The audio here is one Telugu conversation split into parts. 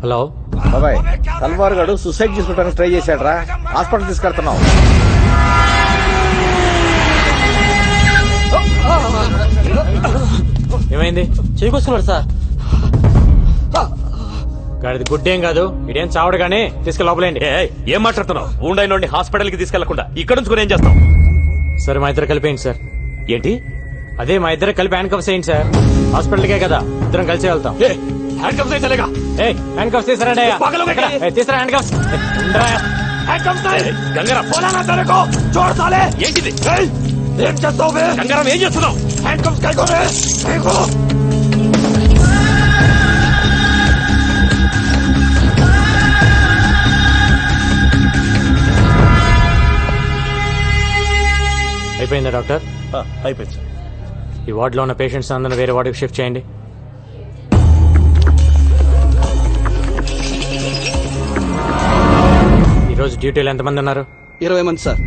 హలో బాబాయ్, తల్వార్ గారు సూసైడ్ చేసుకోవడానికి ట్రై చేశాడు రా. హాస్పిటల్ తీసుకెళ్తున్నాం. ఏమైంది? చేకొస్తున్నాడు సార్. గాడిది గుడ్డేం కాదు, ఇదేం చావడు గానీ తీసుకెళ్ళి లోపలేండి. ఏం మాట్లాడుతున్నావు? ఊండైన హాస్పిటల్ కి తీసుకెళ్లకుండా ఇక్కడ నుంచి ఏం చేస్తాం? సరే మా ఇద్దరు కలిపేయండి సార్. ఏంటి? అదే మా ఇద్దరు కలిపి హ్యాండ్ కప్స్ వేయండి సార్. హాస్పిటల్కే కదా, ఇద్దరం కలిసి వెళ్తాం. హ్యాండ్ కప్స్ వేసేలేగా. హ్యాండ్ కప్స్ తీసుకురండి. తీసుకురా హ్యాండ్ కప్స్. ఏంటిది? ఏం చేస్తావు? గంగారం ఏం చేస్తున్నావు? హ్యాండ్ కప్స్ కైకోనే. అయిపోయిందా డాక్టర్? అయిపోయింది సార్. ఈ వార్డులో ఉన్న పేషెంట్స్ అందరూ వేరే వార్డుకి షిఫ్ట్ చేయండి. ఈరోజు డ్యూటీలో ఎంతమంది ఉన్నారు? 20 మంది సార్.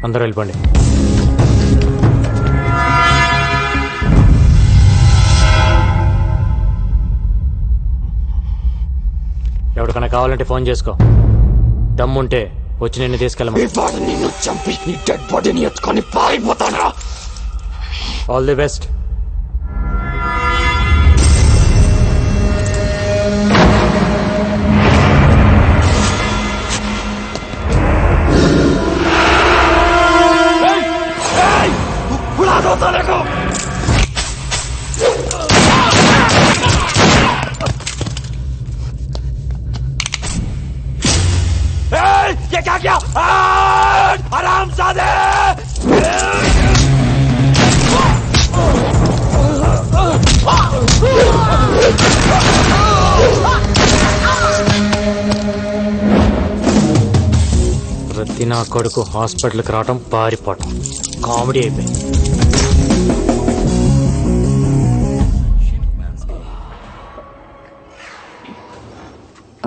అందరూ వెళ్ళిపోండి. ఎవరికైనా కావాలంటే ఫోన్ చేసుకో. దమ్ముంటే వచ్చి నిన్ను తీసుకెళ్ళమని. నిన్ను చంపి నీ డెడ్ బాడీని ఎత్తుకొని పారిపోతాను. All the best. ये क्या किया? हरामजादे! ప్రతి నా కొడుకు హాస్పిటల్కి రావటం, పారిపోవటం కామెడీ అయిపోయింది.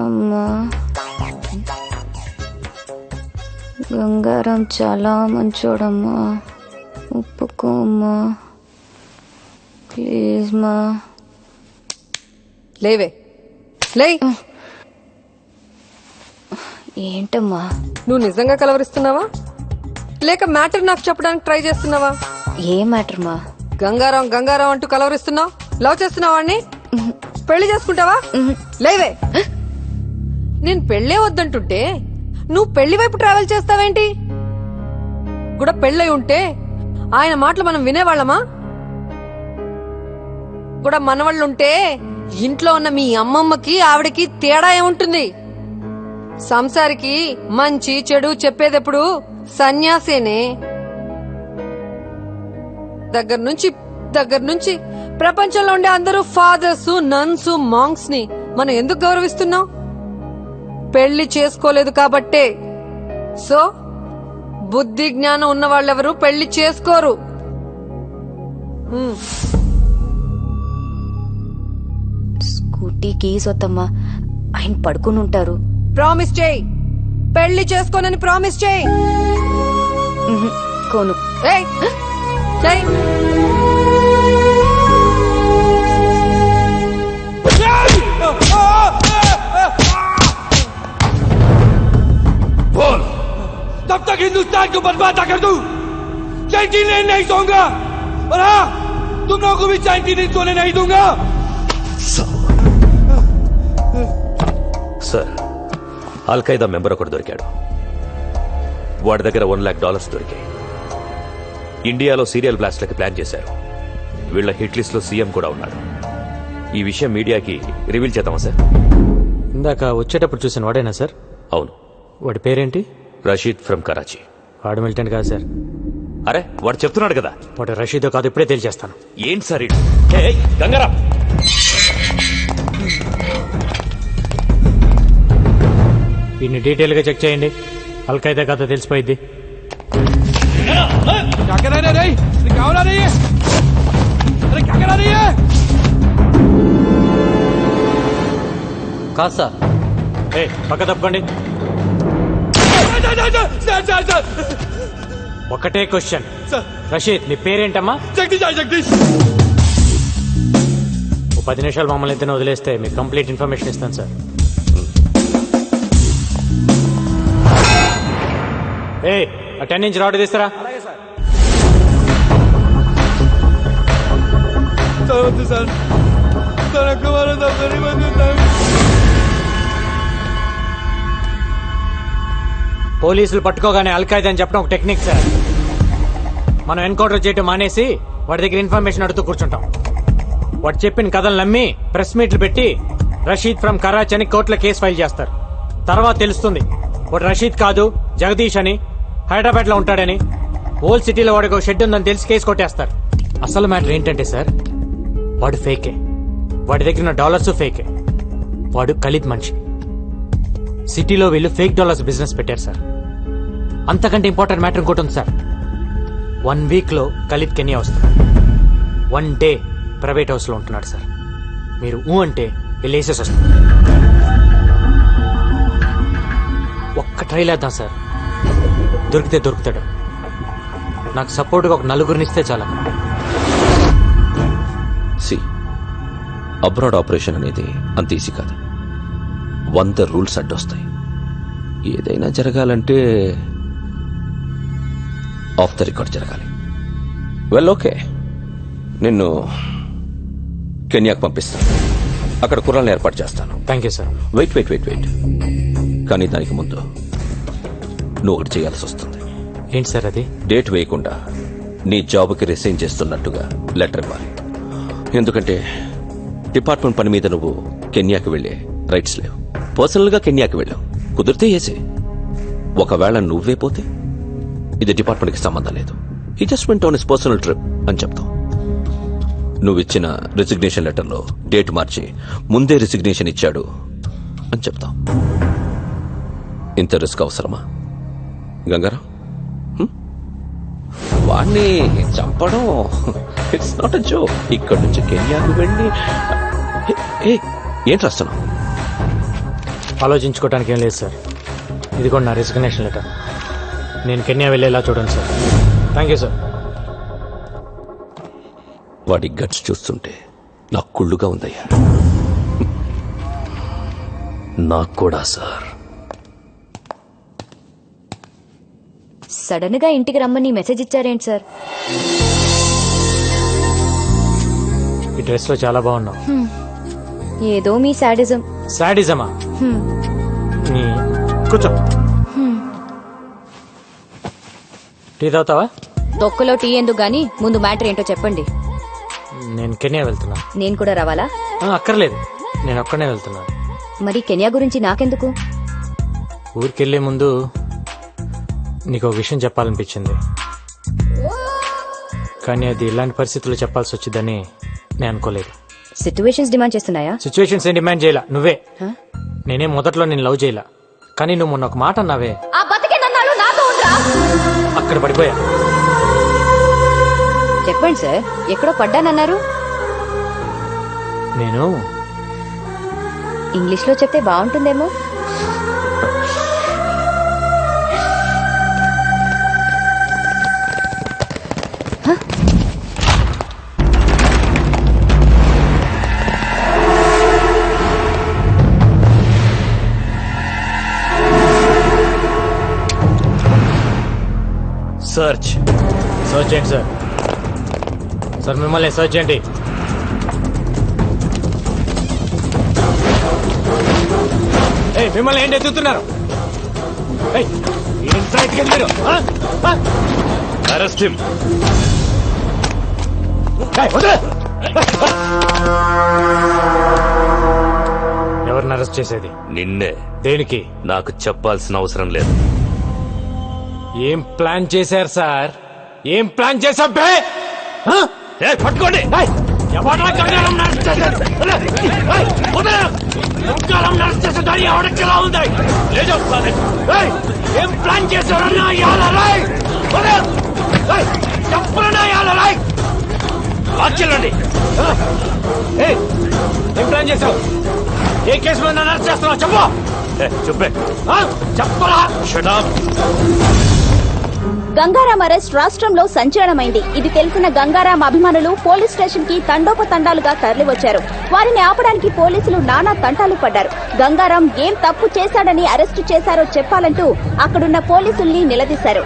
అమ్మా, గంగారం చాలా మంచోడమ్మా, ఒప్పుకోమ్మా ప్లీజ్ మా. లేవే, లే. ఏంటమ్మా? నువ్వు నిజంగా కలవరిస్తున్నావా లేక మ్యాటర్ నాకు చెప్పడానికి ట్రై చేస్తున్నావా? ఏ మ్యాటర్ మా? గంగారాం గంగారాం అంటూ కలవరిస్తున్నావు. లవ్ చేస్తున్నావా వాణ్ణి? పెళ్లి చేసుకుంటావా? లేవే. నేను పెళ్లే వద్దంటుంటే నువ్వు పెళ్లి వైపు ట్రావెల్ చేస్తావేంటి? కూడా పెళ్ళై ఉంటే ఆయన మాటలు మనం వినేవాళ్ళమా? కూడా మనవాళ్ళుంటే ఇంట్లో ఉన్న మీ అమ్మమ్మకి ఆవిడకి తేడా ఏముంటుంది? సంసారికి మంచి చెడు చెప్పేదెప్పుడు సన్యాసేనే. దగ్గర నుంచి ప్రపంచంలో ఉండే అందరూ ఫాదర్స్, నన్స్, మాంగ్స్ ని మనం ఎందుకు గౌరవిస్తున్నాం? పెళ్లి చేసుకోలేదు కాబట్టే. సో బుద్ధి జ్ఞానం ఉన్న వాళ్ళెవరు పెళ్లి చేసుకోరు. స్కూటీకి సొత్తమ్మా, ఆయన పడుకుని ఉంటారు. ప్రామిస్ చేయి, పెళ్లి చేసుకోనని ప్రామిస్ చేయి. కోను. ఏయ్, చేయి. बोल, तब तक हिंदुस्तान को बर्बाद कर दूं, चैन की नींद नहीं सोऊंगा। और हाँ, तुम लोगों को भी चैन की नींद सोने नहीं दूंगा. సార్, అల్ఖైదా మెంబర్ ఒకడు దొరికాడు. వాడి దగ్గర $1 lakh దొరికాయి. ఇండియాలో సీరియల్ బ్లాస్ట్లకి ప్లాన్ చేశారు. వీళ్ళ హిట్ లిస్ట్ లో సీఎం కూడా ఉన్నాడు. ఈ విషయం మీడియాకి రివీల్ చేద్దామా సార్? ఇందాక వచ్చేటప్పుడు చూసిన వాడేనా సార్? అవును. వాడి పేరేంటి? రషీద్ ఫ్రమ్ కరాచీ. వాడు మిలిటెంట్ కాదు సార్. అరే, వాడు చెప్తున్నాడు కదా. వాడు రషీదో కాదు, ఇప్పుడే తేల్చేస్తాను. ఏంటి సార్ ఇది? గంగారా, వీడిని డీటెయిల్ గా చెక్ చేయండి. అల్ఖైదా కథ తెలిసిపోయింది. కాదు సార్. పక్క తప్పుకోండి. ఒకటే క్వశ్చన్. రషీద్, నీ పేరేంటమ్మా? జగదీష్. 10 నిమిషాలు మమ్మల్ని ఇద్దరిని వదిలేస్తే మీకు కంప్లీట్ ఇన్ఫర్మేషన్ ఇస్తాను సార్. ఏ 10 ఇంచ్ రాడ్ తీస్తారా? పోలీసులు పట్టుకోగానే అల్ఖైదా అని చెప్పడం ఒక టెక్నిక్ సార్. మనం ఎన్కౌంటర్ చేయడం మానేసి వాడి దగ్గర ఇన్ఫర్మేషన్ అడుగుతూ కూర్చుంటాం. వాడు చెప్పిన కథలు నమ్మి ప్రెస్ మీట్లు పెట్టి రషీద్ ఫ్రమ్ కరాచీ అని కోర్టులో కేసు ఫైల్ చేస్తారు. తర్వాత తెలుస్తుంది వాడు రషీద్ కాదు జగదీష్ అని, హైదరాబాద్ లో ఉంటాడని. ఓల్డ్ సిటీలో వాడికి ఒక షెడ్ ఉందని తెలిసి కేసు కొట్టేస్తారు. అసలు మ్యాటర్ ఏంటంటే సార్, వాడు ఫేకే. వాడి దగ్గర ఉన్న డాలర్స్ ఫేకే. వాడు ఖలీద్ మనిషి. సిటీలో వీళ్ళు ఫేక్ డాలర్స్ బిజినెస్ పెట్టారు సార్. అంతకంటే ఇంపార్టెంట్ మ్యాటర్ ఇంకోటి ఉంది సార్. 1 వీక్ లో ఖలీద్ కెన్యా వస్తున్నాడు. 1 డే ప్రైవేట్ హౌస్ లో ఉంటున్నాడు సార్. మీరు అంటే వెళ్ళేసేసి వస్తారు. ఒక్క ట్రైల్ వేద్దాం సార్, దొరికితే దొరుకుతాడు. నాకు సపోర్ట్గా ఒక 4 ఇస్తే చాలా. సి అబ్రాడ్ ఆపరేషన్ అనేది అంత ఈజీ కాదు. 100 రూల్స్ అడ్డొస్తాయి. ఏదైనా జరగాలంటే ఆఫ్ ద రికార్డ్ జరగాలి. వెల్ ఓకే, నిన్ను కెన్యాకు పంపిస్తాను. అక్కడ కుర్రాలను ఏర్పాటు చేస్తాను. Thank you sir. వెయిట్ కానీ దానికి ముందు నువ్వు ఒకటి చేయాల్సి వస్తుంది. ఏంటి సార్ అది? డేట్ వేయకుండా నీ జాబ్కి రిసైన్ చేస్తున్నట్టుగా లెటర్ ఇవ్వాలి. ఎందుకంటే డిపార్ట్మెంట్ పని మీద నువ్వు కెన్యాకి వెళ్ళే రైట్స్ లేవు. పర్సనల్ గా కెన్యాకి వెళ్ళావు, కుదిరితే ఏసే. ఒకవేళ నువ్వే పోతే ఇది డిపార్ట్మెంట్కి సంబంధం లేదు. ఈ just went on his personal trip అని చెప్తావు. నువ్విచ్చిన రిజిగ్నేషన్ లెటర్లో డేట్ మార్చి ముందే రిజిగ్నేషన్ ఇచ్చాడు అని చెప్తావు. ఇంత రిస్క్ అవసరమా గంగారాం? వాణ్ణి చంపడం ఇట్స్ నాట్ అ జోక్. ఇక్కడి నుంచి కెన్యాకు వెళ్ళి ఏంటి రాస్తున్నావు? ఆలోచించుకోవడానికి ఏం లేదు సార్. ఇది కూడా నా రిజిగ్నేషన్ లెటర్. నేను కెన్యా వెళ్ళేలా చూడండి సార్. Thank you sir. వాడి గట్స్ చూస్తుంటే నాకు కుళ్ళుగా ఉందయ్యా. నాకు కూడా సార్. సడన్ గా ఇంటికి రమ్మని మెసేజ్ ఇచ్చారేంటి సార్? ఈ డ్రెస్ లో చాలా బాగున్నావు. ఏదో మీ సాడిజం. సాడిజమా? కూర్చో. టీ తాగుతావా? తొక్కలో టీ ఎందుకు గానీ ముందు మ్యాటర్ ఏంటో చెప్పండి. నేను కెన్యా వెళ్తున్నా. నేను కూడా రావాలా? అక్కర్లేదు, నేను ఒక్కనే వెళ్తున్నా. మరి కెన్యా గురించి నాకెందుకు? ఊరికెళ్లే ముందు నీకు ఒక విషయం చెప్పాలనిపించింది. కానీ అది ఇలాంటి పరిస్థితుల్లో చెప్పాల్సి వచ్చిందని నేను అనుకోలేదు. సిచ్యువేషన్స్ డిమాండ్ చేస్తున్నాయా? సిచ్యువేషన్స్ ఏం డిమాండ్ చేయలా. నువ్వే. నేనే మొదట్లో నేను లవ్ చేయలా, కానీ నువ్వు మొన్న ఒక మాట అన్నావే, అక్కడ పడిపోయా. చెప్పండి సార్, ఎక్కడో పడ్డానన్నారు. నేను ఇంగ్లీష్ లో చెప్తే బాగుంటుందేమో. సర్చ్ చేయండి సార్. సార్ మిమ్మల్ని సర్చ్ చేయండి. మిమ్మల్ని ఏంటి ఎత్తుతున్నారు? Arrest him. ఎవరిని అరెస్ట్ చేసేది? నిన్నే. దేనికి? నాకు చెప్పాల్సిన అవసరం లేదు. ఏం ప్లాన్ చేశారు సార్? ఏం ప్లాన్ చేశా? పట్టుకోండి. ఏం ప్లాన్ చేశారు? ఏం ప్లాన్ చేశావు? ఏ కేసు మీద నన్ను అరెస్ట్ చేస్తున్నావు? చెప్పు. చెప్పే. చెప్పరా? Shut up. గంగారాం అరెస్ట్ రాష్ట్రంలో సంచలనమైంది. ఇది తెలిసిన గంగారాం అభిమానులు పోలీస్ స్టేషన్ కి తండోపతండాలుగా తరలివచ్చారు. వారిని ఆపడానికి పోలీసులు నానా తంటాలు పడ్డారు. గంగారాం ఏం తప్పు చేశాడని అరెస్టు చేశారో చెప్పాలంటూ అక్కడున్న పోలీసుల్ని నిలదీశారు.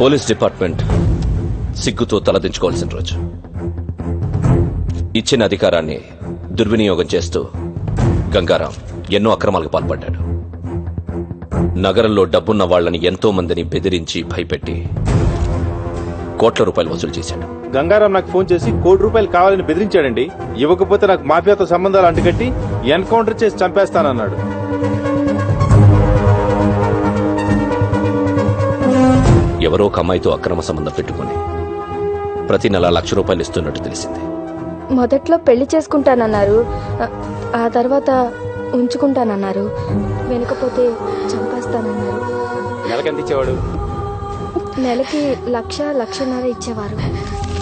పోలీస్ డిపార్ట్మెంట్ సిగ్గుతో తలదించుకోవాల్సిన రోజు. ఇచ్చిన అధికారాన్ని దుర్వినియోగం చేస్తూ గంగారాం ఎన్నో అక్రమాలకు పాల్పడ్డాడు. నగరంలో డబ్బున్న వాళ్లని ఎంతో మందిని బెదిరించి భయపెట్టి కోట్ల రూపాయలు వసూలు చేశాడు. గంగారాం నాకు ఫోన్ చేసి ₹1 కోటి కావాలని బెదిరించాడండి. ఇవ్వకపోతే నాకు మాఫియాతో సంబంధాలు అంటుకట్టి ఎన్కౌంటర్ చేసి చంపేస్తానన్నాడు. ఎవరో ఒక అమ్మాయితో అక్రమ సంబంధం పెట్టుకుని ప్రతి నెల ₹1,00,000 ఇస్తున్నట్టు తెలిసింది. మొదట్లో పెళ్లి చేసుకుంటానన్నారు, ఆ తర్వాత ఉంచుకుంటానన్నారు, వెనుకపోతే చంపేస్తానన్నారు. నెలకెంత ఇచ్చేవాడు? నెలకి 1,00,000-1,50,000 ఇచ్చేవారు.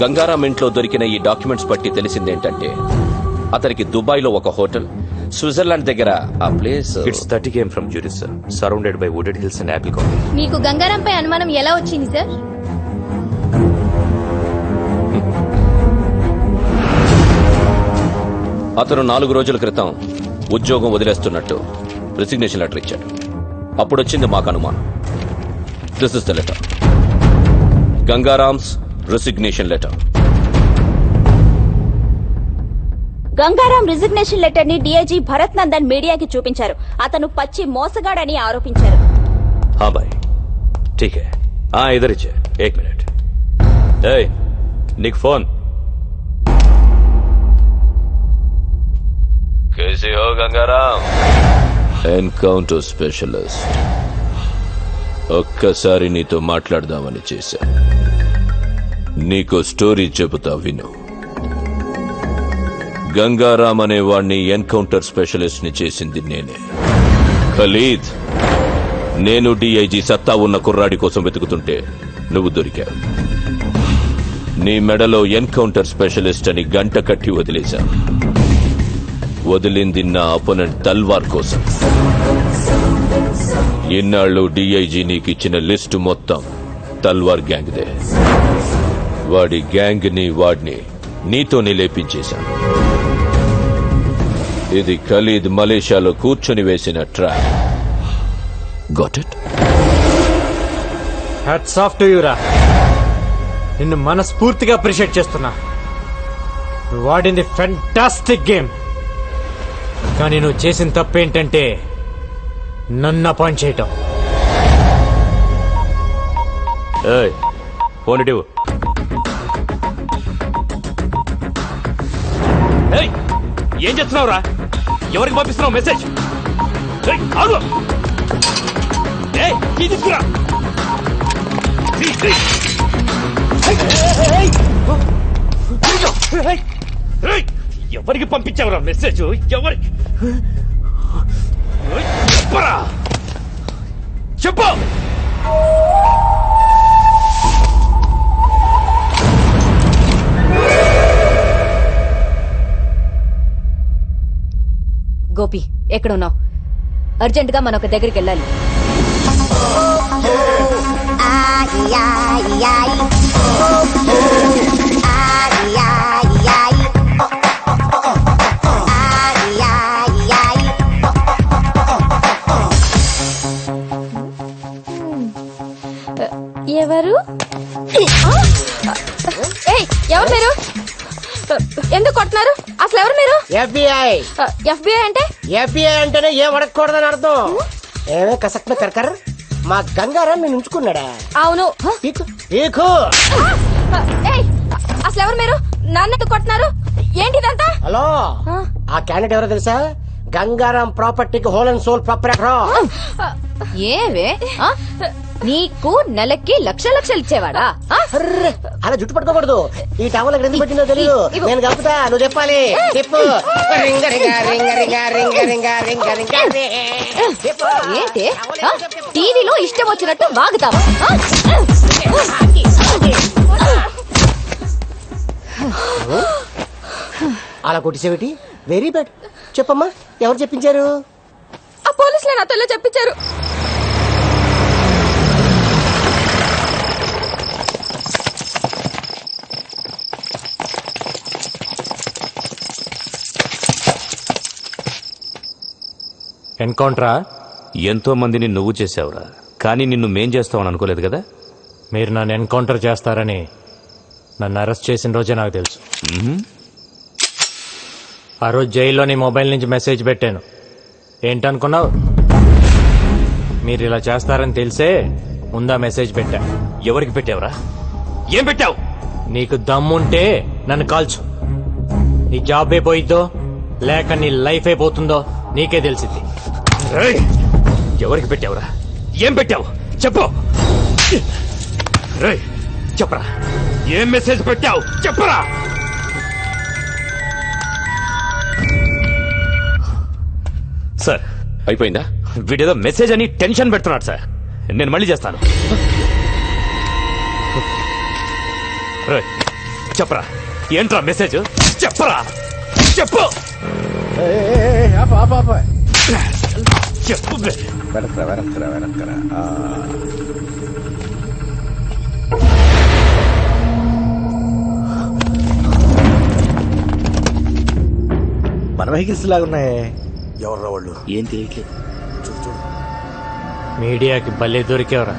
గంగారాం ఇంట్లో దొరికిన ఈ డాక్యుమెంట్స్ బట్టి తెలిసిందేంటంటే అతనికి దుబాయ్లో ఒక హోటల్, స్విట్జర్లాండ్ దగ్గర ఆ place. It's 30 km from Zurich, sir. Surrounded by wooded hills and apple coffee. మీకు గంగారాంపై అనుమానం ఎలా వచ్చింది సార్? అతను 4 రోజుల క్రితం ఉద్యోగం వదిలేస్తున్నట్టు రిసిగ్నేషన్ లెటర్ ఇచ్చాడు. అప్పుడొచ్చింది మాకు అనుమానం. This is the letter, Gangaram's resignation letter. Gangaram resignation letter ని డీఐజీ భరత్ నందన్ మీడియాకి చూపించారు. అతను పచ్చి మోసగాడని ఆరోపించారు. हाँ भाई ठीक है. हाँ इधर ही 1 मिनट. ए निक फोन. कैसे हो गंगाराम? Encounter specialist. ఒక్కసారి నీతో మాట్లాడదామని చేశా. నీకో స్టోరీ చెబుతా విను. గంగారాం అనే వాణ్ణి ఎన్కౌంటర్ స్పెషలిస్ట్ ని చేసింది నేనే. ఖలీద్, నేను డిఐజీ సత్తా ఉన్న కుర్రాడి కోసం వెతుకుతుంటే నువ్వు దొరికావు. నీ మెడలో ఎన్కౌంటర్ స్పెషలిస్ట్ అని గంట కట్టి వదిలేశా. వదిలింది నా అపోనెంట్ తల్వార్ కోసం. ఇన్నాళ్ళు డిఐజీ నీకిచ్చిన లిస్టు మొత్తం తల్వార్ గ్యాంగ్దే. వాడి గ్యాంగ్ ని వాడిని నీతోనే లేపించేశాను. ఇది ఖలీద్ మలేషియాలో కూర్చొని వేసిన trap. Got it? Hats off to you రా. నిన్ను మనస్ఫూర్తిగా అప్రిషియేట్ చేస్తున్నా. నువ్వు వాడింది ఫెంటాస్టిక్ గేమ్. కానీ నువ్వు చేసిన తప్పేంటంటే నన్ను అపాయింట్ చేయటం. ఏయ్ ఫోన్ ఇటు. ఏయ్ ఏం చేస్తున్నావురా? ఎవరికి పంపిస్తున్నావు మెసేజ్? ఏయ్ ఆగు. ఏయ్ కీ తీసుకురా. ఎవరికి పంపించావురా మెసేజ్? ఎవరికి చెప్పరా? చెప్పు. గోపి ఎక్కడున్నావు? అర్జెంట్ గా మనం ఒక దగ్గరికి వెళ్ళాలి. ఎవరు? ఎవరు మీరు? ఎందుకు కొట్టినారు? అసలు ఎవరు మీరు? FBI. FBI అంటే? FBI అంటేనే ఏం అడగకూడదని అర్థం. ఏమే కసక్ మే కర్కర్. మా గంగారాం నేను ఉంచుకున్నాడా? అవును. అసలు ఎవరు మీరు? నాన్నకు కొట్టినారు ఏంటిదంతా? హలో, ఆ క్యాండిడేట్ ఎవరో తెలుసా? గంగారాం ప్రాపర్టీకి హోల్ అండ్ సోల్ ప్రాపరేటర్. ఏవే నీకు నెలకి లక్షలు ఇచ్చేవాడా? అలా జుట్టు పట్టుకోకూడదు. ఈ టవల్ ఎక్కడ ఎందుకు పెట్టిందో తెలియదు. నేను కలుపుతా, నువ్వు చెప్పాలి. చెప్పు. రింగ రింగ రింగ రింగ రింగ రింగ రింగ రింగ చెప్పు. ఏంటి టీవీలో ఇష్టం వచ్చినట్టు వాగుతావా? అలా కొట్టిసేవిటి? Very bad. చెప్పమ్మా, ఎవరు చెప్పించారు? ఆ పోలీసులే నాతో ఇలా చెప్పించారు. ఎన్కౌంటరా? ఎంతో మందిని నువ్వు చేసావురా, కానీ నిన్ను మేం చేస్తావని అనుకోలేదు కదా. మీరు నన్ను ఎన్కౌంటర్ చేస్తారని నన్ను అరెస్ట్ చేసిన రోజే నాకు తెలుసు. ఆ రోజు జైల్లో నీ మొబైల్ నుంచి మెసేజ్ పెట్టాను. ఏంటనుకున్నావు? మీరు ఇలా చేస్తారని తెలిసే ముందా మెసేజ్ పెట్టా. ఎవరికి పెట్టావురా? ఏం పెట్టావు? నీకు దమ్ముంటే నన్ను కాల్చు. నీ జాబ్ అయిపోయిద్దో లేక నీ లైఫ్ అయిపోతుందో నీకే తెలిసింది. ఏయ్! ఎవరికి పెట్టావురా? ఏం పెట్టావు చెప్పు. రేయ్, చెప్పరా, ఏం మెసేజ్ పెట్టావు చెప్పరా. సార్ అయిపోయిందా? వీడేదో మెసేజ్ అని టెన్షన్ పెడుతున్నాడు సార్. నేను మళ్ళీ చేస్తాను. రేయ్, చెప్పరా, ఏంట్రా మెసేజ్ చెప్పరా, చెప్పు చెప్పు బే. మన వెహికల్స్ లాగా ఉన్నాయే. ఎవర్రా వాళ్ళు? ఏం తెలియట్లేదు. మీడియాకి భలే దొరికేవరా.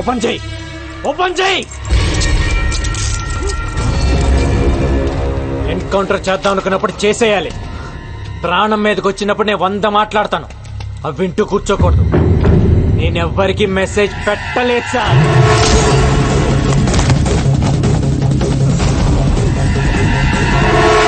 ఓపెన్ చేయి, ఓపెన్ చేయి. ఎన్కౌంటర్ చేద్దాం అనుకున్నప్పుడు చేసేయాలి. ప్రాణం మీదకి వచ్చినప్పుడు నేను 100 మాట్లాడతాను. అవి వింటూ కూర్చోకూడదు. నేనెవ్వరికి మెసేజ్ పెట్టలేదు సార్.